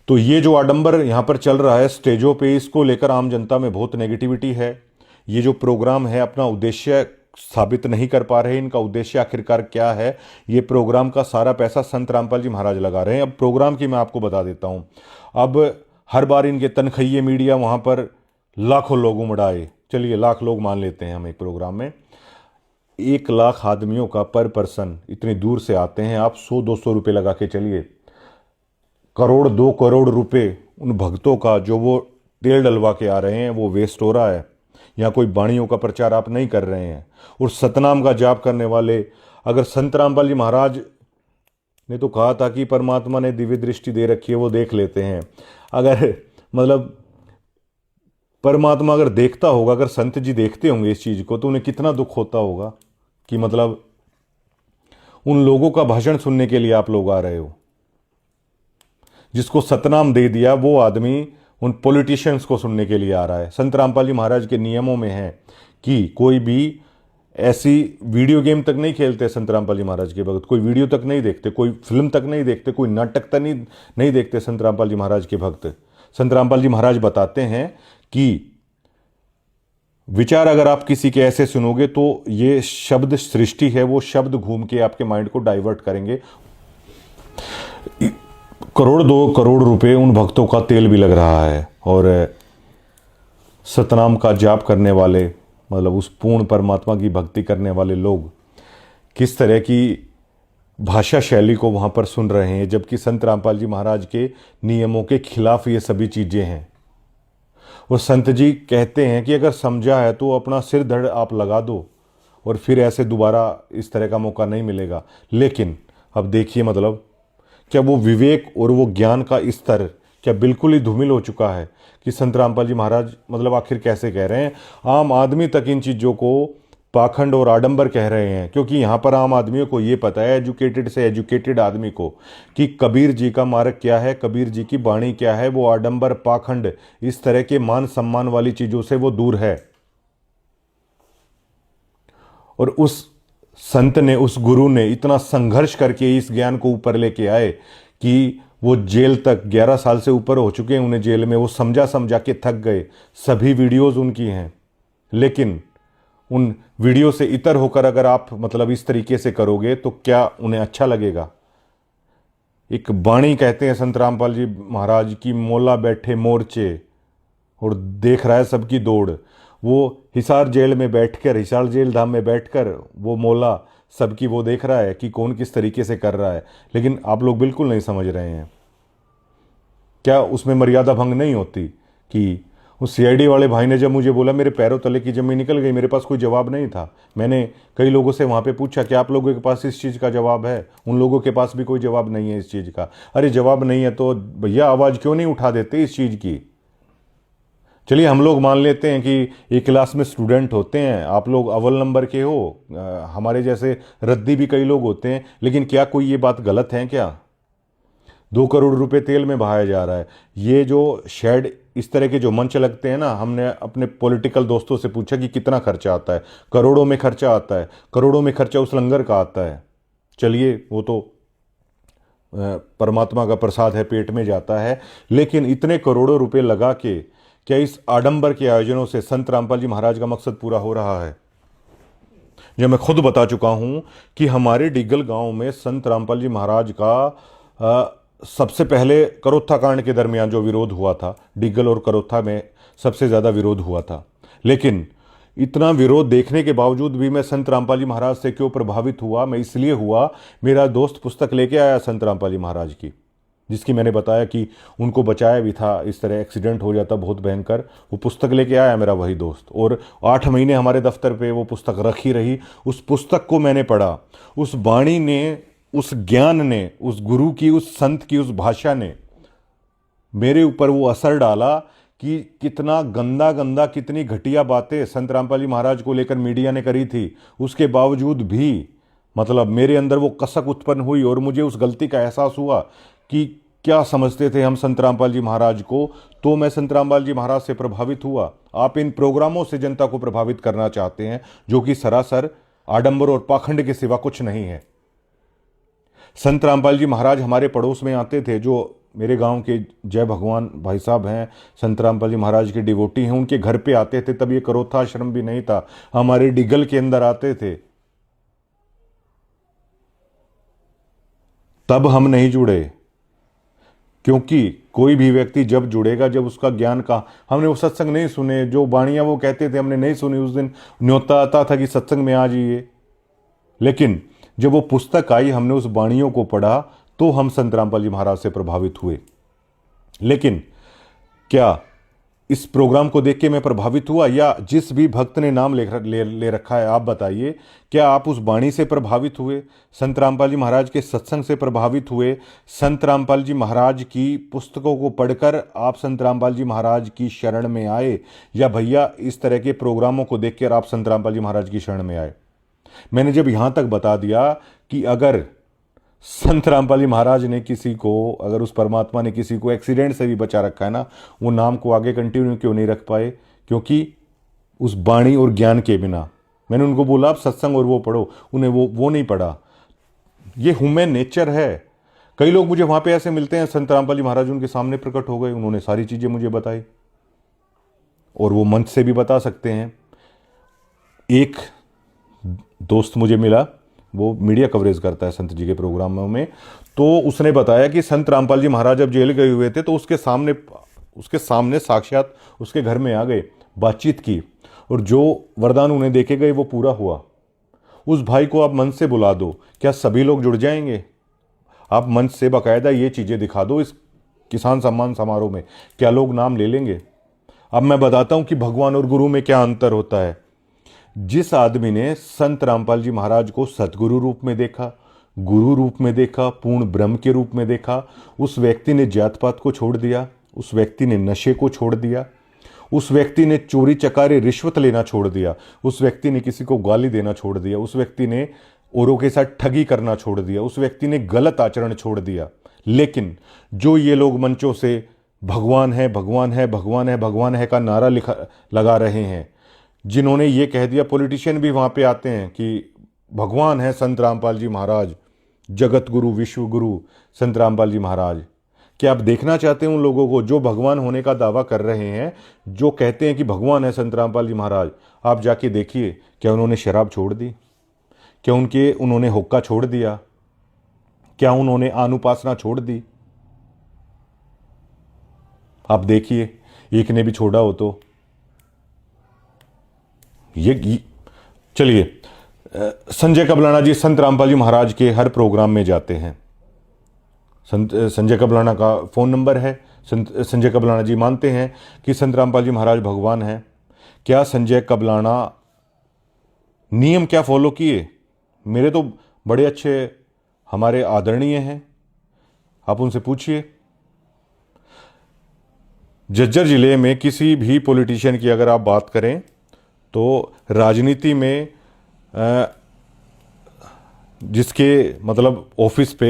तो ये जो आडंबर यहाँ पर चल रहा है स्टेजों पे, इसको लेकर आम जनता में बहुत नेगेटिविटी है। ये जो प्रोग्राम है अपना उद्देश्य साबित नहीं कर पा रहे। इनका उद्देश्य आखिरकार क्या है? ये प्रोग्राम का सारा पैसा संत रामपाल जी महाराज लगा रहे हैं। अब प्रोग्राम की मैं आपको बता देता हूँ। अब हर बार इनके तनखैये मीडिया वहाँ पर लाखों लोग उमड़ आए। चलिए लाख लोग मान लेते हैं हम एक प्रोग्राम में। 1 लाख आदमियों का पर पर्सन इतनी दूर से आते हैं। आप 100-200 रुपये लगा के चलिए, करोड़ 2 करोड़ रुपए उन भक्तों का जो वो तेल डलवा के आ रहे हैं वो वेस्ट हो रहा है। यहाँ कोई वाणियों का प्रचार आप नहीं कर रहे हैं। और सतनाम का जाप करने वाले, अगर संत रामपाल जी महाराज ने तो कहा था कि परमात्मा ने दिव्य दृष्टि दे रखी है, वो देख लेते हैं। अगर मतलब परमात्मा अगर देखता होगा, अगर संत जी देखते होंगे इस चीज़ को, तो उन्हें कितना दुख होता होगा कि मतलब उन लोगों का भाषण सुनने के लिए आप लोग आ रहे हो। जिसको सतनाम दे दिया वो आदमी उन पॉलिटिशियंस को सुनने के लिए आ रहा है। संत रामपाल जी महाराज के नियमों में है कि कोई भी ऐसी वीडियो गेम तक नहीं खेलते संत रामपाल जी महाराज के भक्त, कोई वीडियो तक नहीं देखते, कोई फिल्म तक नहीं देखते, कोई नाटक तक नहीं देखते संत रामपाल जी महाराज के भक्त। संत रामपाल जी महाराज बताते हैं कि विचार अगर आप किसी के ऐसे सुनोगे तो ये शब्द सृष्टि है, वो शब्द घूम के आपके माइंड को डाइवर्ट करेंगे। करोड़ 2 करोड़ रुपए उन भक्तों का तेल भी लग रहा है। और सतनाम का जाप करने वाले, मतलब उस पूर्ण परमात्मा की भक्ति करने वाले लोग किस तरह की भाषा शैली को वहाँ पर सुन रहे हैं, जबकि संत रामपाल जी महाराज के नियमों के खिलाफ ये सभी चीज़ें हैं। और संत जी कहते हैं कि अगर समझा है तो अपना सिर धड़ आप लगा दो और फिर ऐसे दोबारा इस तरह का मौका नहीं मिलेगा। लेकिन अब देखिए, मतलब क्या वो विवेक और वो ज्ञान का स्तर क्या बिल्कुल ही धूमिल हो चुका है कि संत रामपाल जी महाराज मतलब आखिर कैसे कह रहे हैं? आम आदमी तक इन चीज़ों को पाखंड और आडंबर कह रहे हैं, क्योंकि यहाँ पर आम आदमियों को ये पता है, एजुकेटेड से एजुकेटेड आदमी को, कि कबीर जी का मार्ग क्या है, कबीर जी की वाणी क्या है। वो आडंबर, पाखंड, इस तरह के मान सम्मान वाली चीज़ों से वो दूर है। और उस संत ने, उस गुरु ने इतना संघर्ष करके इस ज्ञान को ऊपर लेके आए कि वो जेल तक 11 साल से ऊपर हो चुके हैं उन्हें जेल में। वो समझा समझा के थक गए। सभी वीडियोस उनकी हैं, लेकिन उन वीडियो से इतर होकर अगर आप मतलब इस तरीके से करोगे तो क्या उन्हें अच्छा लगेगा? एक वाणी कहते हैं संत रामपाल जी महाराज की, मोला बैठे मोर्चे और देख रहा है सबकी दौड़। वो हिसार जेल में बैठकर, हिसार जेल धाम में बैठकर वो मोला सबकी वो देख रहा है कि कौन किस तरीके से कर रहा है। लेकिन आप लोग बिल्कुल नहीं समझ रहे हैं। क्या उसमें मर्यादा भंग नहीं होती? कि उस सीआईडी वाले भाई ने जब मुझे बोला, मेरे पैरों तले की जमीन निकल गई। मेरे पास कोई जवाब नहीं था। मैंने कई लोगों से वहाँ पे पूछा कि आप लोगों के पास इस चीज़ का जवाब है? उन लोगों के पास भी कोई जवाब नहीं है इस चीज़ का। अरे जवाब नहीं है तो भैया आवाज़ क्यों नहीं उठा देते इस चीज़ की? चलिए हम लोग मान लेते हैं कि एक क्लास में स्टूडेंट होते हैं, आप लोग अव्वल नंबर के हो, हमारे जैसे रद्दी भी कई लोग होते हैं, लेकिन क्या कोई ये बात गलत है? क्या 2 करोड़ रुपए तेल में बहाया जा रहा है? ये जो शेड, इस तरह के जो मंच लगते हैं ना, हमने अपने पॉलिटिकल दोस्तों से पूछा कि कितना खर्चा आता है। करोड़ों में खर्चा आता है। करोड़ों में खर्चा उस लंगर का आता है। चलिए वो तो परमात्मा का प्रसाद है, पेट में जाता है। लेकिन इतने करोड़ों रुपए लगा के क्या इस आडंबर के आयोजनों से संत रामपाल जी महाराज का मकसद पूरा हो रहा है? जो मैं खुद बता चुका हूं कि हमारे डिग्गल गांव में संत रामपाल जी महाराज का सबसे पहले करोत्था कांड के दरमियान जो विरोध हुआ था, डिग्गल और करोत्था में सबसे ज़्यादा विरोध हुआ था। लेकिन इतना विरोध देखने के बावजूद भी मैं संत रामपाल जी महाराज से क्यों प्रभावित हुआ? मैं इसलिए हुआ, मेरा दोस्त पुस्तक लेके आया संत रामपाल जी महाराज की, जिसकी मैंने बताया कि उनको बचाया भी था, इस तरह एक्सीडेंट हो जाता बहुत भयंकर। वो पुस्तक लेके आया मेरा वही दोस्त, और 8 महीने हमारे दफ्तर पे वो पुस्तक रखी रही। उस पुस्तक को मैंने पढ़ा। उस वाणी ने, उस ज्ञान ने, उस गुरु की, उस संत की, उस भाषा ने मेरे ऊपर वो असर डाला कि कितना गंदा गंदा, कितनी घटिया बातें संत रामपाल जी महाराज को लेकर मीडिया ने करी थी। उसके बावजूद भी मतलब मेरे अंदर वो कसक उत्पन्न हुई और मुझे उस गलती का एहसास हुआ कि क्या समझते थे हम संत रामपाल जी महाराज को। तो मैं संत रामपाल जी महाराज से प्रभावित हुआ। आप इन प्रोग्रामों से जनता को प्रभावित करना चाहते हैं, जो कि सरासर आडंबर और पाखंड के सिवा कुछ नहीं है। संत रामपाल जी महाराज हमारे पड़ोस में आते थे, जो मेरे गांव के जय भगवान भाई साहब हैं, संत रामपाल जी महाराज के डिवोटी हैं, उनके घर पे आते थे, तब ये करोथा आश्रम भी नहीं था, हमारे डिगल के अंदर आते थे, तब हम नहीं जुड़े। क्योंकि कोई भी व्यक्ति जब जुड़ेगा, जब उसका ज्ञान का, हमने वो सत्संग नहीं सुने, जो वाणियां वो कहते थे हमने नहीं सुनी, उस दिन न्योता आता था कि सत्संग में आ जाइए, लेकिन जब वो पुस्तक आई, हमने उस वाणियों को पढ़ा, तो हम संत रामपाल जी महाराज से प्रभावित हुए। लेकिन क्या इस प्रोग्राम को देख के मैं प्रभावित हुआ, या जिस भी भक्त ने नाम ले रखा है, आप बताइए, क्या आप उस वाणी से प्रभावित हुए, संत रामपाल जी महाराज के सत्संग से प्रभावित हुए, संत रामपाल जी महाराज की पुस्तकों को पढ़कर आप संत रामपाल जी महाराज की शरण में आए, या भैया इस तरह के प्रोग्रामों को देखकर आप संत रामपाल जी महाराज की शरण में आए? मैंने जब यहां तक बता दिया कि अगर संत रामपाल जी महाराज ने किसी को, अगर उस परमात्मा ने किसी को एक्सीडेंट से भी बचा रखा है ना, वो नाम को आगे कंटिन्यू क्यों नहीं रख पाए? क्योंकि उस वाणी और ज्ञान के बिना, मैंने उनको बोला आप सत्संग और वो पढ़ो, उन्हें वो नहीं पढ़ा। ये ह्यूमन नेचर है। कई लोग मुझे वहां पे ऐसे मिलते हैं, संत रामपाल जी महाराज उनके सामने प्रकट हो गए, उन्होंने सारी चीजें मुझे बताई, और वो मंच से भी बता सकते हैं। एक दोस्त मुझे मिला, वो मीडिया कवरेज करता है संत जी के प्रोग्रामों में, तो उसने बताया कि संत रामपाल जी महाराज जब जेल गए हुए थे, तो उसके सामने साक्षात उसके घर में आ गए, बातचीत की, और जो वरदान उन्हें देके गए वो पूरा हुआ। उस भाई को आप मंच से बुला दो, क्या सभी लोग जुड़ जाएंगे? आप मंच से बाकायदा ये चीज़ें दिखा दो इस किसान सम्मान समारोह में, क्या लोग नाम ले लेंगे? अब मैं बताता हूं कि भगवान और गुरु में क्या अंतर होता है। जिस आदमी ने संत रामपाल जी महाराज को सतगुरु रूप में देखा, गुरु रूप में देखा, पूर्ण ब्रह्म के रूप में देखा, उस व्यक्ति ने जात पात को छोड़ दिया, उस व्यक्ति ने नशे को छोड़ दिया, उस व्यक्ति ने चोरी चकारी रिश्वत लेना छोड़ दिया, उस व्यक्ति ने किसी को गाली देना छोड़ दिया, उस व्यक्ति ने औरों के साथ ठगी करना छोड़ दिया, उस व्यक्ति ने गलत आचरण छोड़ दिया। लेकिन जो ये लोग मंचों से भगवान है भगवान है भगवान है भगवान है का नारा लगा रहे हैं, जिन्होंने ये कह दिया, पॉलिटिशियन भी वहां पे आते हैं कि भगवान है संत रामपाल जी महाराज, जगत गुरु विश्व गुरु संत रामपाल जी महाराज। क्या आप देखना चाहते हैं उन लोगों को जो भगवान होने का दावा कर रहे हैं, जो कहते हैं कि भगवान है संत रामपाल जी महाराज? आप जाके देखिए, क्या उन्होंने शराब छोड़ दी? क्या उन्होंने हुक्का छोड़ दिया? क्या उन्होंने अनुपासना छोड़ दी? आप देखिए, एक ने भी छोड़ा हो तो ये चलिए, संजय कबलाना जी संत रामपाल जी महाराज के हर प्रोग्राम में जाते हैं। संजय कबलाना का फ़ोन नंबर है। संजय कबलाना जी मानते हैं कि संत रामपाल जी महाराज भगवान हैं। क्या संजय कबलाना नियम क्या फॉलो किए? मेरे तो बड़े अच्छे हमारे आदरणीय हैं, आप उनसे पूछिए। झज्जर जिले में किसी भी पॉलिटिशियन की अगर आप बात करें तो राजनीति में जिसके मतलब ऑफिस पे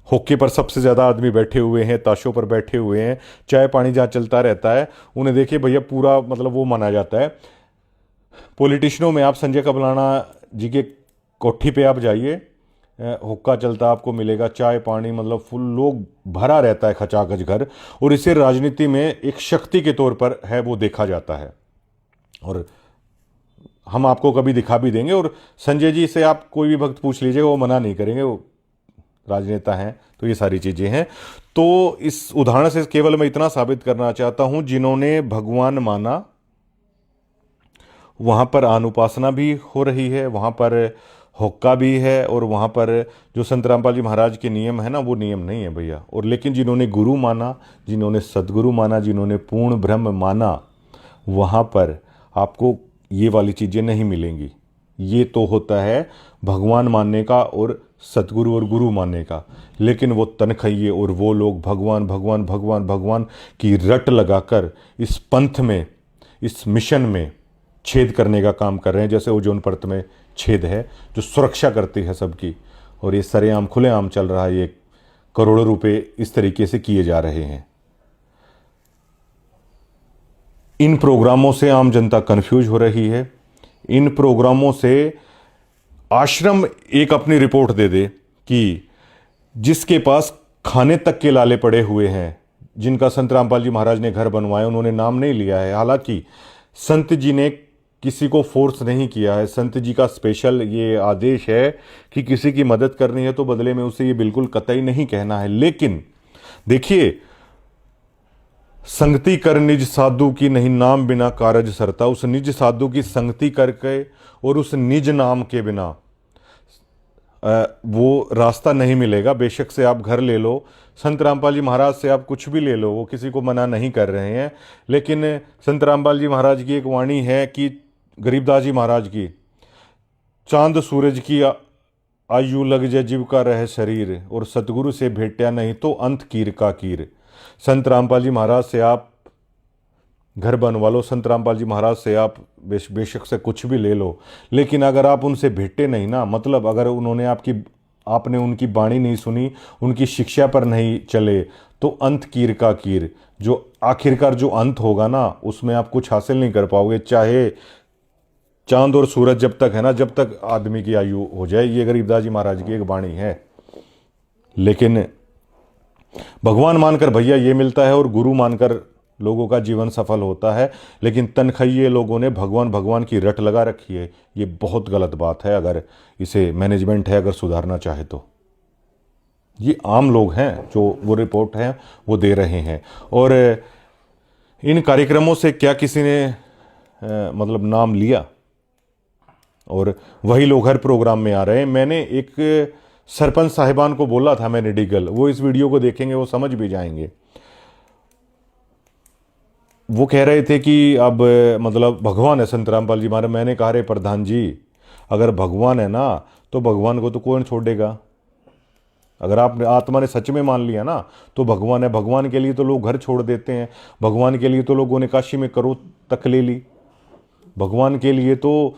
होके पर सबसे ज़्यादा आदमी बैठे हुए हैं, ताशों पर बैठे हुए हैं, चाय पानी जहाँ चलता रहता है, उन्हें देखिए भैया पूरा मतलब वो माना जाता है। पॉलिटिशियनों में आप संजय कबलाना जी के कोठी पे आप जाइए, हुक्का चलता आपको मिलेगा, चाय पानी मतलब फुल लोग भरा रहता है खचाखच घर, और इसे राजनीति में एक शक्ति के तौर पर है वो देखा जाता है, और हम आपको कभी दिखा भी देंगे। और संजय जी से आप कोई भी भक्त पूछ लीजिएगा, वो मना नहीं करेंगे, वो राजनेता हैं। तो ये सारी चीज़ें हैं। तो इस उदाहरण से केवल मैं इतना साबित करना चाहता हूं, जिन्होंने भगवान माना वहाँ पर अनुपासना भी हो रही है, वहाँ पर हुक्का भी है, और वहाँ पर जो संत रामपाल जी महाराज के नियम है ना, वो नियम नहीं है भैया। और लेकिन जिन्होंने गुरु माना, जिन्होंने सदगुरु माना, जिन्होंने पूर्ण ब्रह्म माना, वहाँ पर आपको ये वाली चीज़ें नहीं मिलेंगी। ये तो होता है भगवान मानने का और सतगुरु और गुरु मानने का। लेकिन वो तनखइये और वो लोग भगवान भगवान भगवान भगवान की रट लगाकर इस पंथ में, इस मिशन में छेद करने का काम कर रहे हैं। जैसे ओजोन परत में छेद है जो सुरक्षा करती है सबकी, और ये सरेआम खुलेआम चल रहा है। ये करोड़ों रुपए इस तरीके से किए जा रहे हैं। इन प्रोग्रामों से आम जनता कंफ्यूज हो रही है। इन प्रोग्रामों से आश्रम एक अपनी रिपोर्ट दे दे कि जिसके पास खाने तक के लाले पड़े हुए हैं जिनका संत रामपाल जी महाराज ने घर बनवाया, उन्होंने नाम नहीं लिया है। हालांकि संत जी ने किसी को फोर्स नहीं किया है। संत जी का स्पेशल ये आदेश है कि किसी की मदद करनी है तो बदले में उसे ये बिल्कुल कतई नहीं कहना है। लेकिन देखिए, संगति कर निज साधु की नहीं नाम बिना कारज सरता। उस निज साधु की संगति करके और उस निज नाम के बिना वो रास्ता नहीं मिलेगा। बेशक से आप घर ले लो, संत रामपाल जी महाराज से आप कुछ भी ले लो, वो किसी को मना नहीं कर रहे हैं। लेकिन संत रामपाल जी महाराज की एक वाणी है कि गरीबदास जी महाराज की, चांद सूरज की आयु लग जाए जीव का रह शरीर, और सतगुरु से भेंटा नहीं तो अंत कीर का कीर। संत रामपाल जी महाराज से आप घर बनवा लो, संत रामपाल जी महाराज से आप बेशक से कुछ भी ले लो, लेकिन अगर आप उनसे भेंटे नहीं ना, मतलब अगर उन्होंने आपने उनकी वाणी नहीं सुनी, उनकी शिक्षा पर नहीं चले, तो अंत कीर का कीर, जो आखिरकार जो अंत होगा ना, उसमें आप कुछ हासिल नहीं कर पाओगे। चाहे चांद और सूरज जब तक है ना, जब तक आदमी की आयु हो जाए, ये गरीबदास जी महाराज की एक वाणी है। लेकिन भगवान मानकर भैया ये मिलता है और गुरु मानकर लोगों का जीवन सफल होता है। लेकिन तनखइये लोगों ने भगवान भगवान की रट लगा रखी है। ये बहुत गलत बात है। अगर इसे मैनेजमेंट है अगर सुधारना चाहे तो, ये आम लोग हैं जो वो रिपोर्ट है वो दे रहे हैं। और इन कार्यक्रमों से क्या किसी ने मतलब नाम लिया, और वही लोग हर प्रोग्राम में आ रहे हैं। मैंने एक सरपंच साहिबान को बोला था, मैंने डिगल, वो इस वीडियो को देखेंगे वो समझ भी जाएंगे। वो कह रहे थे कि अब मतलब भगवान है संत रामपाल जी महाराज। मैंने कहा रे प्रधान जी, अगर भगवान है ना तो भगवान को तो कौन छोड़ेगा। अगर आप आत्मा ने सच में मान लिया ना तो भगवान है। भगवान के लिए तो लोग घर छोड़ देते हैं, भगवान के लिए तो लोगों ने काशी में करोड़ तक ले ली, भगवान के लिए तो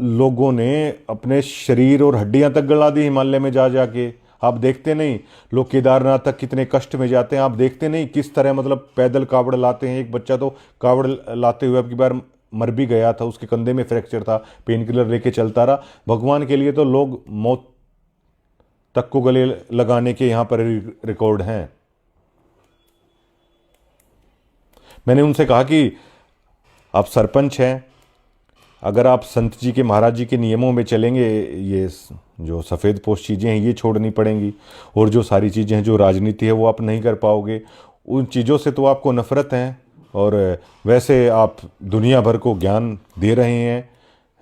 लोगों ने अपने शरीर और हड्डियां तक गला दी हिमालय में जा जाके। आप देखते नहीं लोग केदारनाथ तक कितने कष्ट में जाते हैं। आप देखते नहीं किस तरह मतलब पैदल कावड़ लाते हैं। एक बच्चा तो कावड़ लाते हुए अब की बार मर भी गया था, उसके कंधे में फ्रैक्चर था, पेन किलर लेके चलता रहा। भगवान के लिए तो लोग मौत तक को गले लगाने के यहाँ पर रिकॉर्ड हैं। मैंने उनसे कहा कि आप सरपंच हैं, अगर आप संत जी के महाराज जी के नियमों में चलेंगे, ये जो सफ़ेद पोश चीज़ें हैं ये छोड़नी पड़ेंगी, और जो सारी चीज़ें हैं जो राजनीति है वो आप नहीं कर पाओगे। उन चीज़ों से तो आपको नफ़रत है, और वैसे आप दुनिया भर को ज्ञान दे रहे हैं।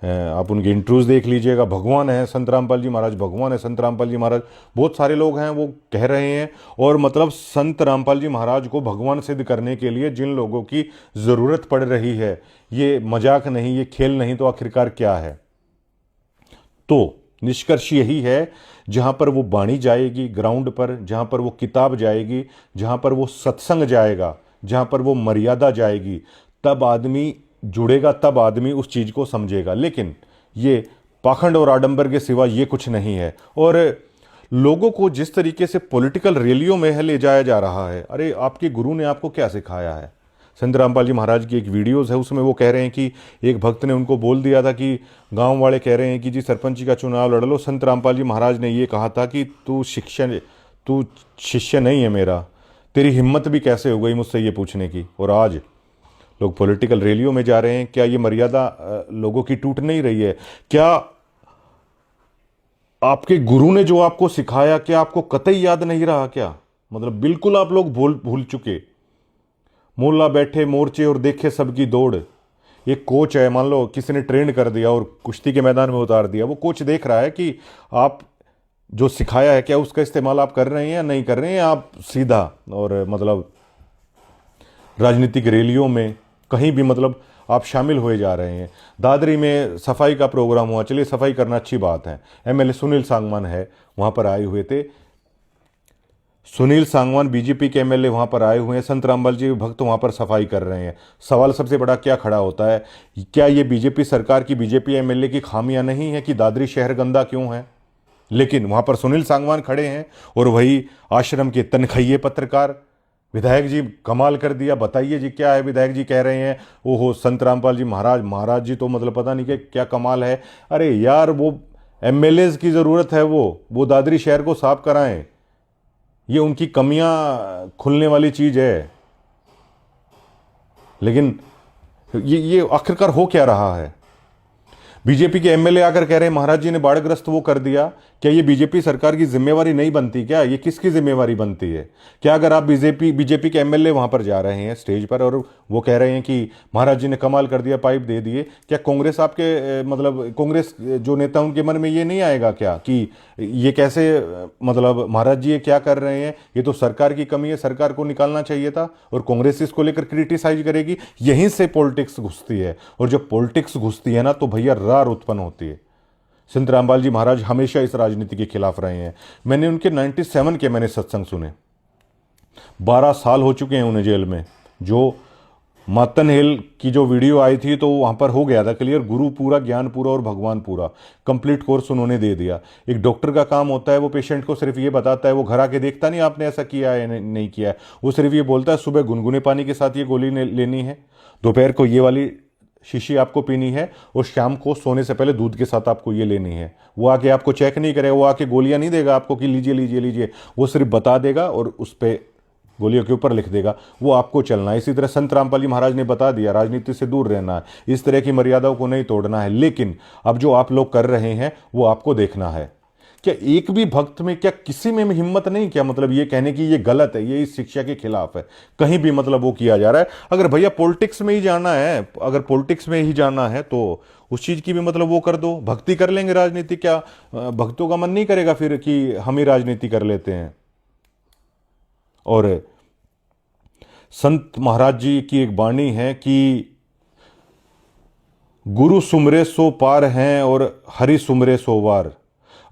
आप उनके इंटरव्यूज़ देख लीजिएगा। भगवान है संत रामपाल जी महाराज, भगवान है संत रामपाल जी महाराज, बहुत सारे लोग हैं वो कह रहे हैं। और मतलब संत रामपाल जी महाराज को भगवान सिद्ध करने के लिए जिन लोगों की ज़रूरत पड़ रही है, ये मजाक नहीं, ये खेल नहीं, तो आखिरकार क्या है। तो निष्कर्ष यही है, जहाँ पर वो वाणी जाएगी ग्राउंड पर, जहाँ पर वो किताब जाएगी, जहाँ पर वो सत्संग जाएगा, जहाँ पर वो मर्यादा जाएगी, तब आदमी जुड़ेगा, तब आदमी उस चीज़ को समझेगा। लेकिन ये पाखंड और आडंबर के सिवा ये कुछ नहीं है। और लोगों को जिस तरीके से पॉलिटिकल रैलियों में ले जाया जा रहा है, अरे आपके गुरु ने आपको क्या सिखाया है। संत रामपाल जी महाराज की एक वीडियोज़ है, उसमें वो कह रहे हैं कि एक भक्त ने उनको बोल दिया था कि गांव वाले कह रहे हैं कि जी सरपंची का चुनाव लड़ लो। संत रामपाल जी महाराज ने ये कहा था कि तू शिष्य नहीं है मेरा, तेरी हिम्मत भी कैसे हो गई मुझसे ये पूछने की। और आज लोग पॉलिटिकल रैलियों में जा रहे हैं। क्या ये मर्यादा लोगों की टूट नहीं रही है? क्या आपके गुरु ने जो आपको सिखाया क्या आपको कतई याद नहीं रहा क्या? मतलब बिल्कुल आप लोग भूल चुके। मोल्ला बैठे मोर्चे और देखे सबकी दौड़। एक कोच है, मान लो किसी ने ट्रेन कर दिया और कुश्ती के मैदान में उतार दिया, वो कोच देख रहा है कि आप जो सिखाया है क्या उसका इस्तेमाल आप कर रहे हैं या नहीं कर रहे हैं। आप सीधा और मतलब राजनीतिक रैलियों में कहीं भी मतलब आप शामिल हुए जा रहे हैं। दादरी में सफाई का प्रोग्राम हुआ, चलिए सफाई करना अच्छी बात है। एमएलए सुनील सांगवान है वहाँ पर आए हुए थे। सुनील सांगवान बीजेपी के एमएलए वहाँ पर आए हुए हैं, संत रामपाल जी भक्त वहाँ पर सफाई कर रहे हैं। सवाल सबसे बड़ा क्या खड़ा होता है, क्या ये बीजेपी सरकार की, बीजेपी एमएलए की खामियां नहीं है कि दादरी शहर गंदा क्यों है? लेकिन वहाँ पर सुनील सांगवान खड़े हैं और वही आश्रम के तनखइये पत्रकार विधायक जी कमाल कर दिया। बताइए जी क्या है, विधायक जी कह रहे हैं ओहो संत रामपाल जी महाराज जी तो मतलब पता नहीं क्या कमाल है। अरे यार वो एमएलएज की ज़रूरत है, वो दादरी शहर को साफ कराएं। ये उनकी कमियां खुलने वाली चीज है। लेकिन ये आखिरकार हो क्या रहा है? बीजेपी के एमएलए आकर कह रहे हैं महाराज जी ने बाढ़ग्रस्त वो कर दिया। क्या ये बीजेपी सरकार की जिम्मेवारी नहीं बनती? क्या ये किसकी जिम्मेवारी बनती है? क्या अगर आप बीजेपी के एमएलए वहां पर जा रहे हैं स्टेज पर और वो कह रहे हैं कि महाराज जी ने कमाल कर दिया, पाइप दे दिए, क्या कांग्रेस आपके मतलब कांग्रेस जो नेता उनके मन में ये नहीं आएगा क्या कि ये कैसे मतलब महाराज जी ये क्या कर रहे हैं, ये तो सरकार की कमी है, सरकार को निकालना चाहिए था, और कांग्रेस इसको लेकर क्रिटिसाइज करेगी। यहीं से पॉलिटिक्स घुसती है, और जब पॉलिटिक्स घुसती है ना तो भैया रार उत्पन्न होती है। संत रामपाल जी महाराज हमेशा इस राजनीति के खिलाफ रहे हैं। मैंने उनके 97 के मैंने सत्संग सुने। 12 साल हो चुके हैं उन्हें जेल में। जो मातन हिल की जो वीडियो आई थी तो वहां पर हो गया था क्लियर, गुरु पूरा, ज्ञान पूरा और भगवान पूरा, कंप्लीट कोर्स उन्होंने दे दिया। एक डॉक्टर का काम होता है वो पेशेंट को सिर्फ ये बताता है, वो घर आके देखता नहीं आपने ऐसा किया है नहीं किया है, वो सिर्फ ये बोलता है सुबह गुनगुने पानी के साथ ये गोली लेनी है, दोपहर को ये वाली शीशी आपको पीनी है, और शाम को सोने से पहले दूध के साथ आपको ये लेनी है। वो आके आपको चेक नहीं करेगा, वो आके गोलियां नहीं देगा आपको कि लीजिए लीजिए लीजिए, वो सिर्फ बता देगा और उस पर गोलियों के ऊपर लिख देगा, वो आपको चलना है। इसी तरह संत रामपाल जी महाराज ने बता दिया राजनीति से दूर रहना है, इस तरह की मर्यादाओं को नहीं तोड़ना है। लेकिन अब जो आप लोग कर रहे हैं वो आपको देखना है। क्या एक भी भक्त में, क्या किसी में हिम्मत नहीं, क्या मतलब ये कहने की ये गलत है, ये इस शिक्षा के खिलाफ है, कहीं भी मतलब वो किया जा रहा है? अगर भैया पॉलिटिक्स में ही जाना है, अगर पॉलिटिक्स में ही जाना है तो उस चीज की भी मतलब वो कर दो, भक्ति कर लेंगे राजनीति। क्या भक्तों का मन नहीं करेगा फिर कि हम ही राजनीति कर लेते हैं? और संत महाराज जी की एक वाणी है कि गुरु सुमरे सो पार हैं और हरि सुमरे सो वार,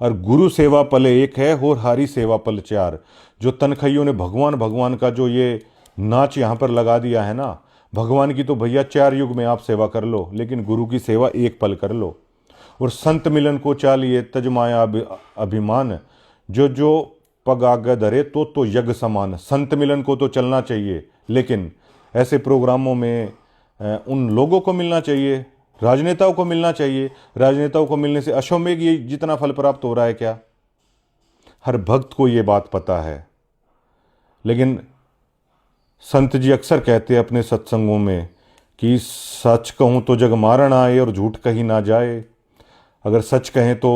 और गुरु सेवा पल एक है और हरि सेवा पल चार। जो तनखइयों ने भगवान भगवान का जो ये नाच यहाँ पर लगा दिया है ना, भगवान की तो भैया 4 युग में आप सेवा कर लो, लेकिन गुरु की सेवा एक पल कर लो। और संत मिलन को चालिए तजमाया अभिमान, जो जो पग आगे धरे तो यज्ञ समान। संत मिलन को तो चलना चाहिए, लेकिन ऐसे प्रोग्रामों में उन लोगों को मिलना चाहिए, राजनेताओं को मिलना चाहिए। राजनेताओं को मिलने से अश्वमेघ ये जितना फल प्राप्त हो रहा है, क्या हर भक्त को ये बात पता है? लेकिन संत जी अक्सर कहते हैं अपने सत्संगों में कि सच कहूँ तो जग मारण आए और झूठ कहीं ना जाए। अगर सच कहें तो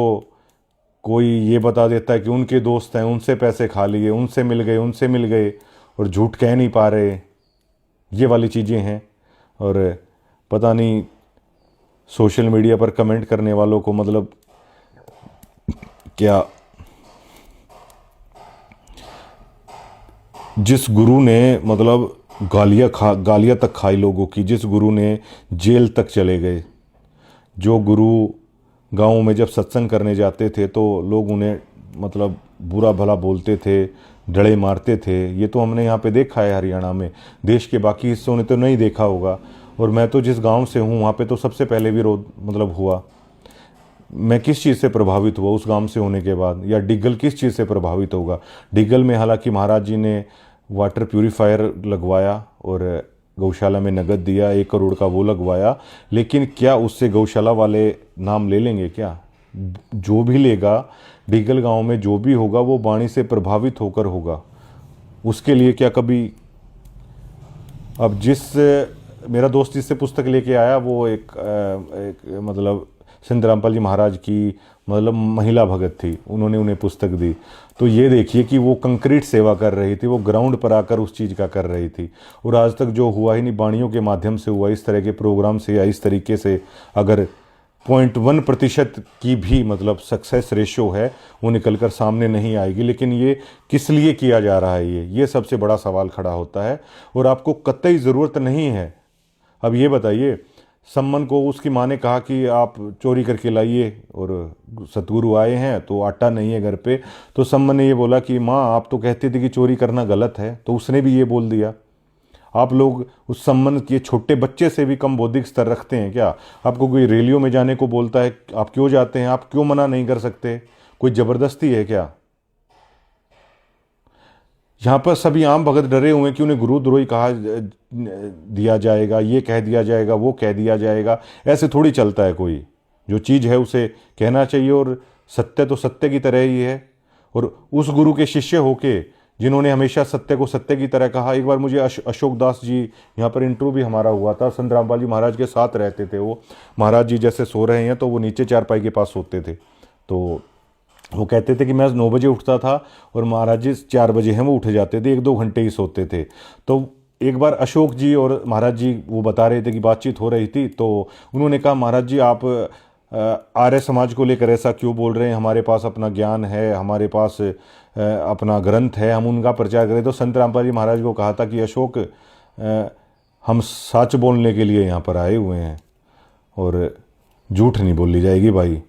कोई ये बता देता है कि उनके दोस्त हैं, उनसे पैसे खा लिए, उनसे मिल गए, और झूठ कह नहीं पा रहे। ये वाली चीज़ें हैं। और पता नहीं सोशल मीडिया पर कमेंट करने वालों को मतलब क्या, जिस गुरु ने मतलब गालियाँ तक खाई लोगों की, जिस गुरु ने जेल तक चले गए, जो गुरु गाँव में जब सत्संग करने जाते थे तो लोग उन्हें मतलब बुरा भला बोलते थे, डड़े मारते थे। ये तो हमने यहाँ पे देखा है हरियाणा में, देश के बाकी हिस्सों ने तो नहीं देखा होगा। और मैं तो जिस गांव से हूँ वहाँ पे तो सबसे पहले विरोध मतलब हुआ। मैं किस चीज़ से प्रभावित हुआ उस गांव से होने के बाद, या डिग्गल किस चीज़ से प्रभावित होगा? डिग्गल में हालांकि महाराज जी ने वाटर प्यूरीफायर लगवाया और गौशाला में नगद दिया, 1 करोड़ का वो लगवाया, लेकिन क्या उससे गौशाला वाले नाम ले लेंगे? क्या जो भी लेगा डिग्गल गांव में जो भी होगा वो वाणी से प्रभावित होकर होगा। उसके लिए क्या कभी, अब मेरा दोस्त जिससे पुस्तक लेके आया वो एक मतलब संत रामपाल जी महाराज की मतलब महिला भगत थी, उन्होंने उन्हें पुस्तक दी। तो ये देखिए कि वो कंक्रीट सेवा कर रही थी, वो ग्राउंड पर आकर उस चीज़ का कर रही थी। और आज तक जो हुआ ही नहीं, वाणियों के माध्यम से हुआ, इस तरह के प्रोग्राम से या इस तरीके से अगर 0.1% की भी मतलब सक्सेस रेशो है वो निकल कर सामने नहीं आएगी। लेकिन ये किस लिए किया जा रहा है, ये सबसे बड़ा सवाल खड़ा होता है। और आपको कतई ज़रूरत नहीं है। अब ये बताइए, सम्मन को उसकी माँ ने कहा कि आप चोरी करके लाइए, और सतगुरु आए हैं तो आटा नहीं है घर पे, तो सम्मन ने ये बोला कि माँ आप तो कहती थी कि चोरी करना गलत है, तो उसने भी ये बोल दिया। आप लोग उस सम्मन के छोटे बच्चे से भी कम बौद्धिक स्तर रखते हैं क्या? आपको कोई रैलियों में जाने को बोलता है, आप क्यों जाते हैं? आप क्यों मना नहीं कर सकते? कोई ज़बरदस्ती है क्या? यहाँ पर सभी आम भगत डरे हुए हैं कि उन्हें गुरुद्रोही कहा दिया जाएगा, ये कह दिया जाएगा, वो कह दिया जाएगा। ऐसे थोड़ी चलता है। कोई जो चीज़ है उसे कहना चाहिए, और सत्य तो सत्य की तरह ही है। और उस गुरु के शिष्य होके जिन्होंने हमेशा सत्य को सत्य की तरह कहा। एक बार मुझे अशोक दास जी, यहाँ पर इंटरव्यू भी हमारा हुआ था, संत रामपाल जी महाराज के साथ रहते थे वो। महाराज जी जैसे सो रहे हैं तो वो नीचे चारपाई के पास सोते थे। तो वो कहते थे कि मैं 9 बजे उठता था और महाराज जी 4 बजे हैं वो उठ जाते थे, 1-2 घंटे ही सोते थे। तो एक बार अशोक जी और महाराज जी वो बता रहे थे कि बातचीत हो रही थी, तो उन्होंने कहा महाराज जी आप आर्य समाज को लेकर ऐसा क्यों बोल रहे हैं, हमारे पास अपना ज्ञान है, हमारे पास अपना ग्रंथ है, हम उनका प्रचार करें। तो संत रामपाल जी महाराज को कहा था कि अशोक हम सच बोलने के लिए यहाँ पर आए हुए हैं और झूठ नहीं बोली जाएगी भाई।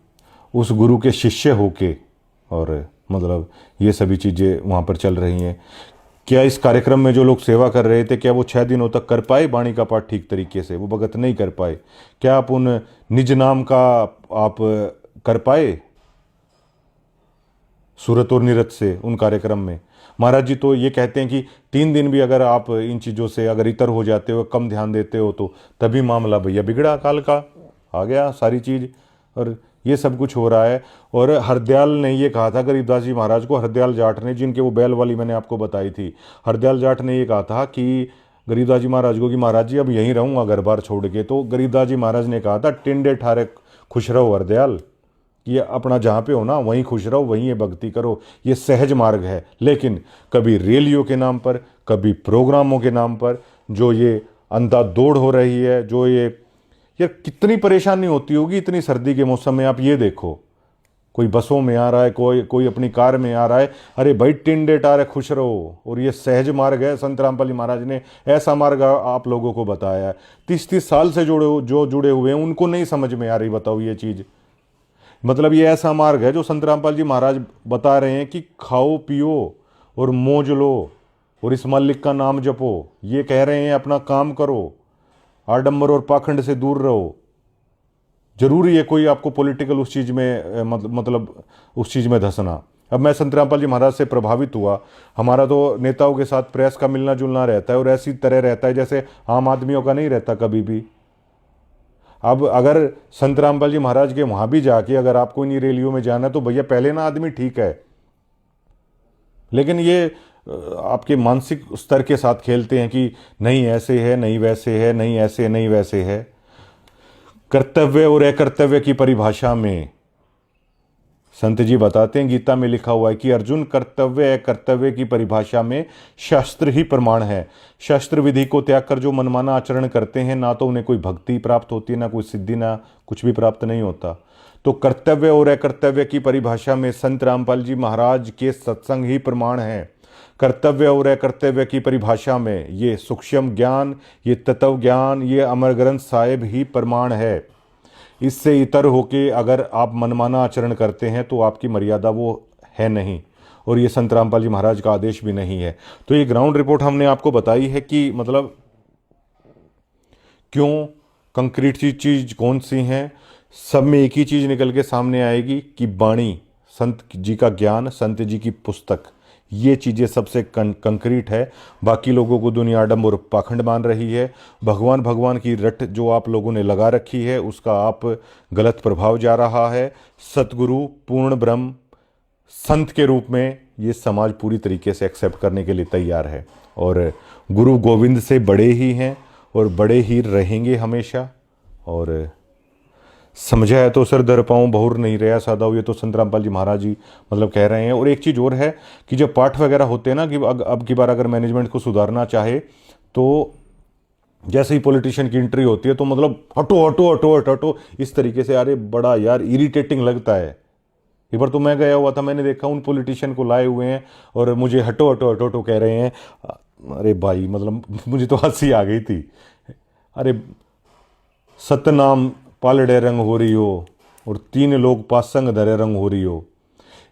उस गुरु के शिष्य होके और मतलब ये सभी चीज़ें वहाँ पर चल रही हैं। क्या इस कार्यक्रम में जो लोग सेवा कर रहे थे, क्या वो 6 दिनों तक कर पाए बाणी का पाठ ठीक तरीके से? वो भगत नहीं कर पाए। क्या आप उन निज नाम का आप कर पाए सूरत और निरत से उन कार्यक्रम में? महाराज जी तो ये कहते हैं कि 3 दिन भी अगर आप इन चीज़ों से अगर इतर हो जाते हो, कम ध्यान देते हो, तो तभी मामला भैया बिगड़ा, काल का आ गया सारी चीज़। और ये सब कुछ हो रहा है। और हरदयाल ने ये कहा था गरीबदास जी महाराज को, हरदयाल जाट ने, जिनके वो बैल वाली मैंने आपको बताई थी, हरदयाल जाट ने ये कहा था कि गरीबदास जी महाराज को कि महाराज जी अब यहीं रहूँगा घर बार छोड़ के। तो गरीबदास जी महाराज ने कहा था टिंडे ठारे खुश रहो हरदयाल, ये अपना जहाँ पे हो ना वहीं खुश रहो, वहीं ये भक्ति करो, ये सहज मार्ग है। लेकिन कभी रैलियों के नाम पर, कभी प्रोग्रामों के नाम पर जो ये अंधाधुंध हो रही है, जो ये यार कितनी परेशानी होती होगी इतनी सर्दी के मौसम में। आप ये देखो, कोई बसों में आ रहा है, कोई अपनी कार में आ रहा है, अरे भाई टिंडे टारे खुश रहो। और ये सहज मार्ग है, संत रामपाल जी महाराज ने ऐसा मार्ग आप लोगों को बताया है। 30-30 साल से जुड़े हुए हैं, उनको नहीं समझ में आ रही, बताओ ये चीज़। मतलब ये ऐसा मार्ग है जो संत रामपाल जी महाराज बता रहे हैं कि खाओ पियो और मौज लो और इस मालिक का नाम जपो। ये कह रहे हैं अपना काम करो, आडंबर और पाखंड से दूर रहो। जरूरी है कोई आपको पॉलिटिकल उस चीज़ में मतलब उस चीज़ में धंसना। अब मैं संत रामपाल जी महाराज से प्रभावित हुआ। हमारा तो नेताओं के साथ प्रेस का मिलना जुलना रहता है और ऐसी तरह रहता है जैसे आम आदमियों का नहीं रहता कभी भी। अब अगर संत रामपाल जी महाराज के वहाँ भी जाके अगर आपको इन्हीं रैलियों में जाना है तो भैया पहले ना आदमी ठीक है, लेकिन ये आपके मानसिक स्तर के साथ खेलते हैं कि नहीं ऐसे है, नहीं वैसे है, नहीं ऐसे नहीं वैसे है। कर्तव्य और अकर्तव्य की परिभाषा में संत जी बताते हैं, गीता में लिखा हुआ है कि अर्जुन कर्तव्य अकर्तव्य की परिभाषा में शास्त्र ही प्रमाण है। शास्त्र विधि को त्याग कर जो मनमाना आचरण करते हैं, ना तो उन्हें कोई भक्ति प्राप्त होती है, ना कोई सिद्धि, ना कुछ भी प्राप्त नहीं होता। तो कर्तव्य और अकर्तव्य की परिभाषा में संत रामपाल जी महाराज के सत्संग ही प्रमाण है। कर्तव्य और अकर्तव्य की परिभाषा में ये सूक्ष्म ज्ञान, ये तत्व ज्ञान, ये अमर ग्रंथ साहिब ही प्रमाण है। इससे इतर होके अगर आप मनमाना आचरण करते हैं तो आपकी मर्यादा वो है नहीं, और ये संत रामपाल जी महाराज का आदेश भी नहीं है। तो ये ग्राउंड रिपोर्ट हमने आपको बताई है कि मतलब क्यों कंक्रीट चीज़ कौन सी हैं। सब में एक ही चीज़ निकल के सामने आएगी कि बाणी, संत जी का ज्ञान, संत जी की पुस्तक, ये चीज़ें सबसे कंक्रीट है। बाकी लोगों को दुनिया आडंबर और पाखंड मान रही है। भगवान की रट जो आप लोगों ने लगा रखी है उसका आप गलत प्रभाव जा रहा है। सतगुरु पूर्ण ब्रह्म संत के रूप में ये समाज पूरी तरीके से एक्सेप्ट करने के लिए तैयार है, और गुरु गोविंद से बड़े ही हैं और बड़े ही रहेंगे हमेशा। और समझा है तो सर दर पाऊँ बहुर नहीं रहा सादा, ये तो संत रामपाल जी महाराज जी मतलब कह रहे हैं। और एक चीज़ और है कि जब पाठ वगैरह होते हैं ना कि अब की बार अगर मैनेजमेंट को सुधारना चाहे तो जैसे ही पॉलिटिशियन की एंट्री होती है तो मतलब हटो हटो हटो हटो हटो इस तरीके से, अरे बड़ा यार इरिटेटिंग लगता है। एक बार तो मैं गया हुआ था, मैंने देखा उन पॉलिटिशियन को लाए हुए हैं और मुझे हटो हटो हटो हटो कह रहे हैं। अरे भाई मतलब मुझे तो हंसी आ गई थी। अरे सतनाम पालड़े रंग हो रही हो और 3 लोग पासंग धरे रंग हो रही हो।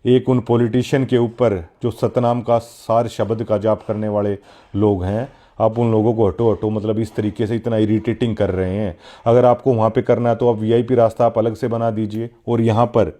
एक उन पॉलिटिशियन के ऊपर जो सतनाम का सार शब्द का जाप करने वाले लोग हैं, आप उन लोगों को हटो हटो मतलब इस तरीके से इतना इरिटेटिंग कर रहे हैं। अगर आपको वहाँ पे करना है तो आप वीआईपी रास्ता आप अलग से बना दीजिए। और यहाँ पर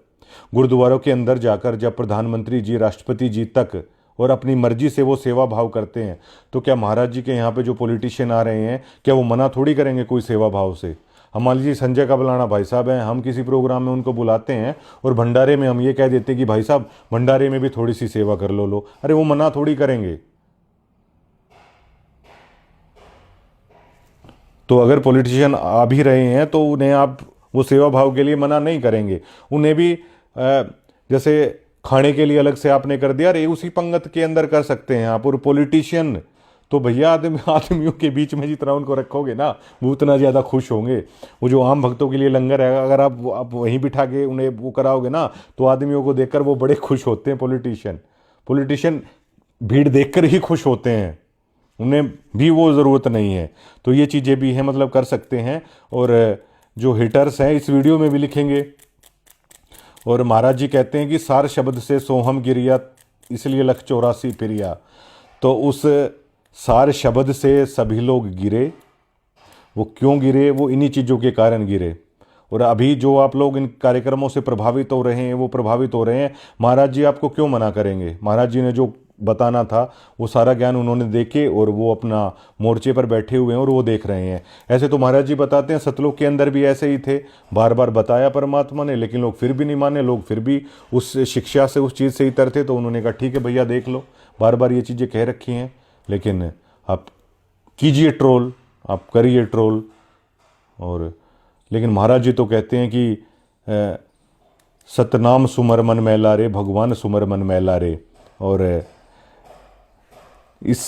गुरुद्वारों के अंदर जाकर जब प्रधानमंत्री जी, राष्ट्रपति जी तक और अपनी मर्जी से वो सेवा भाव करते हैं, तो क्या महाराज जी के यहाँ पे जो पॉलिटिशियन आ रहे हैं क्या वो मना थोड़ी करेंगे कोई सेवा भाव से? हम मान लीजिए संजय का बुलाना भाई साहब हैं, हम किसी प्रोग्राम में उनको बुलाते हैं और भंडारे में हम ये कह देते हैं कि भाई साहब भंडारे में भी थोड़ी सी सेवा कर लो। अरे वो मना थोड़ी करेंगे। तो अगर पॉलिटिशियन आ भी रहे हैं तो उन्हें आप वो सेवा भाव के लिए मना नहीं करेंगे। उन्हें भी जैसे खाने के लिए अलग से आपने कर दिया, अरे उसी पंगत के अंदर कर सकते हैं आप। और पॉलिटिशियन तो भैया आदमियों के बीच में जितना उनको रखोगे ना वो उतना ज़्यादा खुश होंगे। वो जो आम भक्तों के लिए लंगर है, अगर आप वहीं बिठा के उन्हें वो कराओगे ना तो आदमियों को देखकर वो बड़े खुश होते हैं। पॉलिटिशियन भीड़ देखकर ही खुश होते हैं, उन्हें भी वो ज़रूरत नहीं है। तो ये चीज़ें भी हैं, मतलब कर सकते हैं। और जो हिटर्स हैं इस वीडियो में भी लिखेंगे। और महाराज जी कहते हैं कि सार शब्द से सोहम गिरिया इसलिए लख 84 फिरिया। तो उस सार शब्द से सभी लोग गिरे। वो क्यों गिरे? वो इन्हीं चीज़ों के कारण गिरे। और अभी जो आप लोग इन कार्यक्रमों से प्रभावित हो रहे हैं वो प्रभावित हो रहे हैं। महाराज जी आपको क्यों मना करेंगे? महाराज जी ने जो बताना था वो सारा ज्ञान उन्होंने देके और वो अपना मोर्चे पर बैठे हुए हैं और वो देख रहे हैं। ऐसे तो महाराज जी बताते हैं सतलोक के अंदर भी ऐसे ही थे, बार बार बताया परमात्मा ने, लेकिन लोग फिर भी नहीं माने। लोग फिर भी उस शिक्षा से, उस चीज़ से इतर थे। तो उन्होंने कहा ठीक है भैया देख लो, बार बार ये चीज़ें कह रखी हैं, लेकिन आप कीजिए ट्रोल, आप करिए ट्रोल। और लेकिन महाराज जी तो कहते हैं कि सतनाम सुमर मन मैला रे, भगवान सुमर मन मैला रे। और इस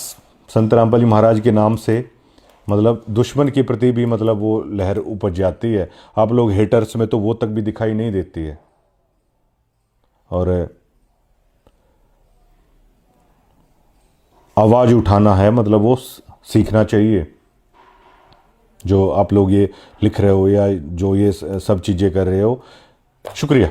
संत रामपाल जी महाराज के नाम से मतलब दुश्मन के प्रति भी मतलब वो लहर उपज जाती है। आप लोग हेटर्स में तो वो तक भी दिखाई नहीं देती है। और आवाज़ उठाना है, मतलब वो सीखना चाहिए। जो आप लोग ये लिख रहे हो या जो ये सब चीज़ें कर रहे हो, शुक्रिया।